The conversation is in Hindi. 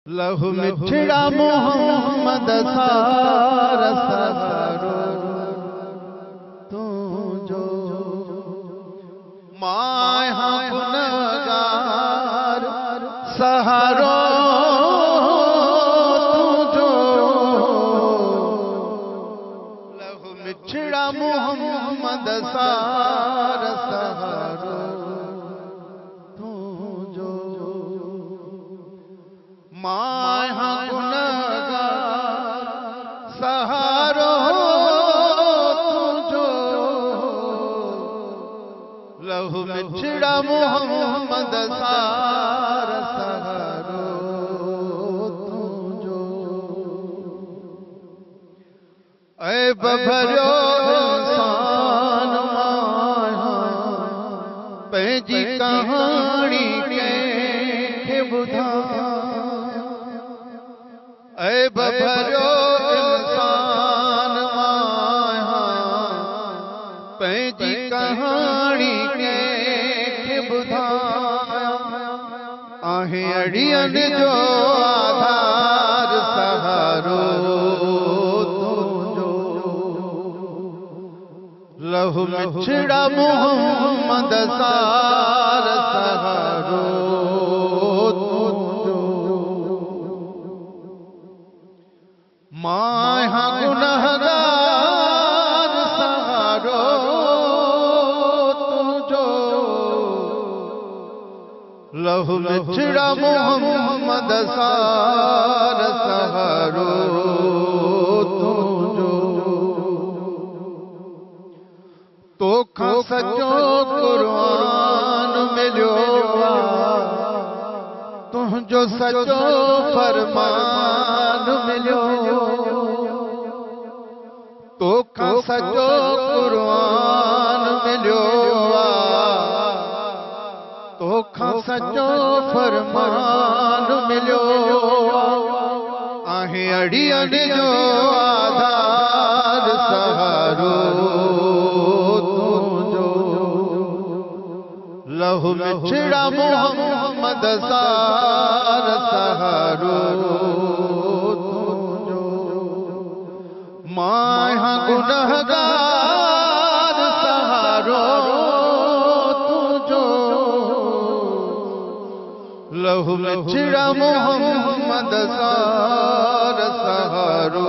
लहु मिठड़ा मोहम्मद सारा सहारो तू जो माया गुनहगार सहारो तू जो लहु मिठड़ा मोहम्मद सारा सहारो माया गुनहगार सहारो तुझो लहु मिठड़ा मोहम्मद सारा सहारो तुझो ऐ बभरो इंसान माया पंहिंजी कहानी के बुधा ऐ बभरो इंसान माया पंहिंजी कहानी के बुधाया आहे अड़ियन जो आधार सहारो तुझो लहु मिठड़ा मोहम्मद सारा सहारो माया गुनहगार सहारो तुझो लहु मिठड़ा मोहम्मद सारा सहारो तुझो तोखा सचो कुरान मिलियो तुझो सचो फरमान मिलियो तोखा सचो कुरान मिलियो तोखा सचो फरमान मिलियो आहे अड़ियन जो आधार सहारो तुझो लहु मिठड़ा मोहम्मद सारा सहारो माया गुनहगार सहारो तुझो लहु मिठड़ा मोहम्मद सारा सहारो